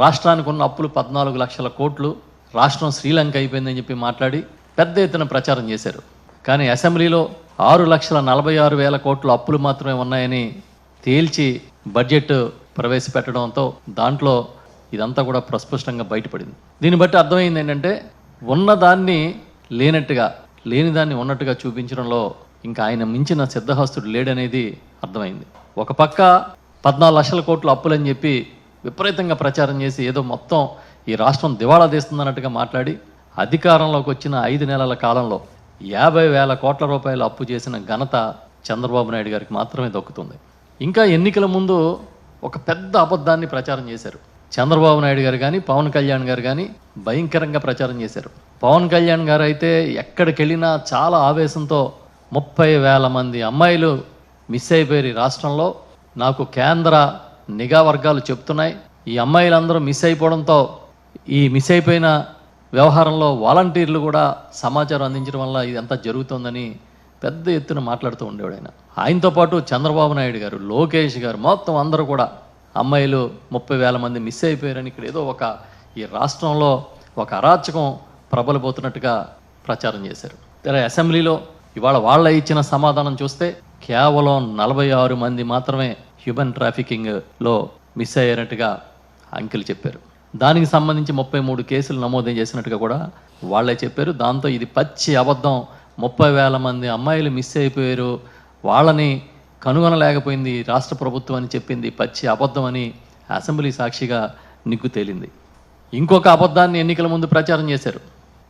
రాష్ట్రానికి ఉన్న అప్పులు 14 లక్షల కోట్లు, రాష్ట్రం శ్రీలంక అయిపోయిందని చెప్పి మాట్లాడి పెద్ద ఎత్తున ప్రచారం చేశారు. కానీ అసెంబ్లీలో 6,46,000 కోట్ల అప్పులు మాత్రమే ఉన్నాయని తేల్చి బడ్జెట్ ప్రవేశపెట్టడంతో దాంట్లో ఇదంతా కూడా ప్రస్పష్టంగా బయటపడింది. దీన్ని బట్టి అర్థమైంది ఏంటంటే ఉన్నదాన్ని లేనట్టుగా, లేనిదాన్ని ఉన్నట్టుగా చూపించడంలో ఇంకా ఆయన మించిన సిద్ధహస్తుడు లేడనేది అర్థమైంది. ఒక పక్క 14 లక్షల కోట్ల అప్పులని చెప్పి విపరీతంగా ప్రచారం చేసి ఏదో మొత్తం ఈ రాష్ట్రం దివాళా తీస్తుందన్నట్టుగా మాట్లాడి అధికారంలోకి వచ్చిన 5 నెలల కాలంలో 50,000 కోట్ల రూపాయలు అప్పు చేసిన ఘనత చంద్రబాబు నాయుడు గారికి మాత్రమే దక్కుతుంది. ఇంకా ఎన్నికల ముందు ఒక పెద్ద అబద్ధాన్ని ప్రచారం చేశారు. చంద్రబాబు నాయుడు గారు కానీ పవన్ కళ్యాణ్ గారు కానీ భయంకరంగా ప్రచారం చేశారు. పవన్ కళ్యాణ్ గారు అయితే ఎక్కడికి వెళ్ళినా చాలా ఆవేశంతో 30,000 మంది అమ్మాయిలు మిస్ అయిపోయారు ఈ రాష్ట్రంలో, నాకు కేంద్ర నిఘా వర్గాలు చెప్తున్నాయి, ఈ అమ్మాయిలందరూ మిస్ అయిపోవడంతో ఈ మిస్ అయిపోయిన వ్యవహారంలో వాలంటీర్లు కూడా సమాచారం అందించడం వల్ల ఇదంతా జరుగుతుందని పెద్ద ఎత్తున మాట్లాడుతూ ఉండేవాడు ఆయన. ఆయనతో పాటు చంద్రబాబు నాయుడు గారు, లోకేష్ గారు, మొత్తం అందరూ కూడా అమ్మాయిలు 30,000 మంది మిస్ అయిపోయారని ఇక్కడ ఏదో ఈ రాష్ట్రంలో ఒక అరాచకం ప్రబలబోతున్నట్టుగా ప్రచారం చేశారు. అసెంబ్లీలో ఇవాళ వాళ్ళ ఇచ్చిన సమాధానం చూస్తే కేవలం 46 మంది మాత్రమే హ్యూమన్ ట్రాఫికింగ్లో మిస్ అయ్యారట్టుగా అంకెలు చెప్పారు. దానికి సంబంధించి 33 కేసులు నమోదు చేసినట్టుగా కూడా వాళ్ళే చెప్పారు. దాంతో ఇది పచ్చి అబద్ధం, 30,000 మంది అమ్మాయిలు మిస్ అయిపోయారు, వాళ్ళని కనుగొనలేకపోయింది రాష్ట్ర ప్రభుత్వం అని చెప్పింది పచ్చి అబద్ధం అని అసెంబ్లీ సాక్షిగా నిగ్గు తేలింది. ఇంకొక అబద్ధాన్ని ఎన్నికల ముందు ప్రచారం చేశారు.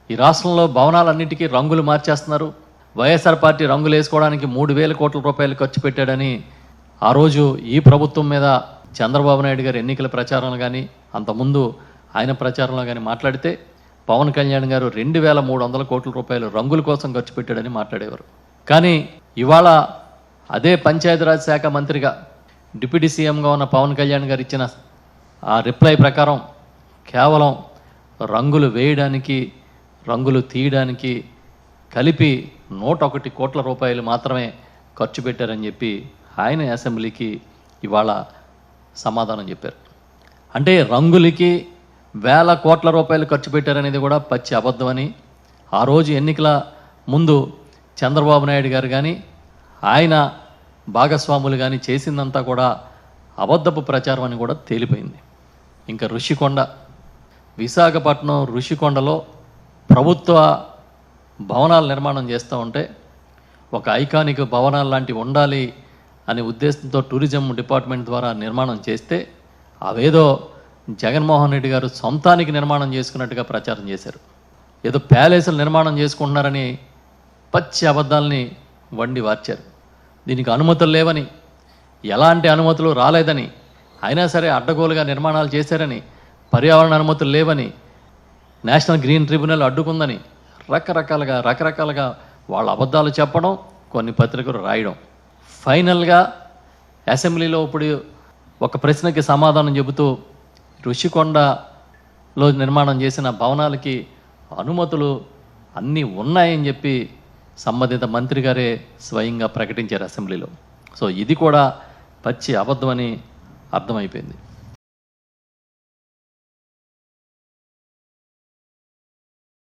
ఈ రాష్ట్రంలో భవనాలన్నిటికీ రంగులు మార్చేస్తున్నారు, వైఎస్ఆర్ పార్టీ రంగులు వేసుకోవడానికి 3,000 కోట్ల రూపాయలు ఖర్చు పెట్టాడని ఆ రోజు ఈ ప్రభుత్వం మీద చంద్రబాబు నాయుడు గారు ఎన్నికల ప్రచారంలో కానీ అంతకుముందు ఆయన ప్రచారంలో కానీ మాట్లాడితే పవన్ కళ్యాణ్ గారు 2,300 కోట్ల రూపాయలు రంగుల కోసం ఖర్చు పెట్టాడని మాట్లాడేవారు. కానీ ఇవాళ అదే పంచాయతీరాజ్ శాఖ మంత్రిగా డిప్యూటీ సీఎంగా ఉన్న పవన్ కళ్యాణ్ గారు ఇచ్చిన ఆ రిప్లై ప్రకారం కేవలం రంగులు వేయడానికి, రంగులు తీయడానికి కలిపి 101 కోట్ల రూపాయలు మాత్రమే ఖర్చు పెట్టారని చెప్పి ఆయన అసెంబ్లీకి ఇవాళ సమాధానం చెప్పారు. అంటే రంగులకి 1,000 కోట్ల రూపాయలు ఖర్చు పెట్టారనేది కూడా పచ్చి అబద్ధమని ఆ రోజు ఎన్నికల ముందు చంద్రబాబు నాయుడు గారు కానీ ఆయన భాగస్వాములు కానీ చేసిందంతా కూడా అబద్ధపు ప్రచారం అని కూడా తేలిపోయింది. ఇంకా ఋషికొండ, విశాఖపట్నం ఋషికొండలో ప్రభుత్వ భవనాల నిర్మాణం చేస్తూ ఉంటే ఒక ఐకానిక్ భవనాలు లాంటివి ఉండాలి అనే ఉద్దేశంతో టూరిజం డిపార్ట్మెంట్ ద్వారా నిర్మాణం చేస్తే అవేదో జగన్మోహన్ రెడ్డి గారు సొంతానికి నిర్మాణం చేసుకున్నట్టుగా ప్రచారం చేశారు. ఏదో ప్యాలెస్లు నిర్మాణం చేసుకుంటున్నారని పచ్చి అబద్ధాలని వండి వార్చారు. దీనికి అనుమతులు లేవని, ఎలాంటి అనుమతులు రాలేదని, అయినా సరే అడ్డగోలుగా నిర్మాణాలు చేశారని, పర్యావరణ అనుమతులు లేవని, నేషనల్ గ్రీన్ ట్రిబ్యునల్ అడ్డుకుందని రకరకాలుగా వాళ్ళ అబద్ధాలు చెప్పడం, కొన్ని పత్రికలు రాయడం. ఫైనల్గా అసెంబ్లీలో ఇప్పుడు ఒక ప్రశ్నకి సమాధానం చెబుతూ ఋషికొండలో నిర్మాణం చేసిన భవనాలకి అనుమతులు అన్నీ ఉన్నాయని చెప్పి సంబంధిత మంత్రి గారే స్వయంగా ప్రకటించారు అసెంబ్లీలో. సో ఇది కూడా పచ్చి అబద్ధమని అర్థమైపోయింది.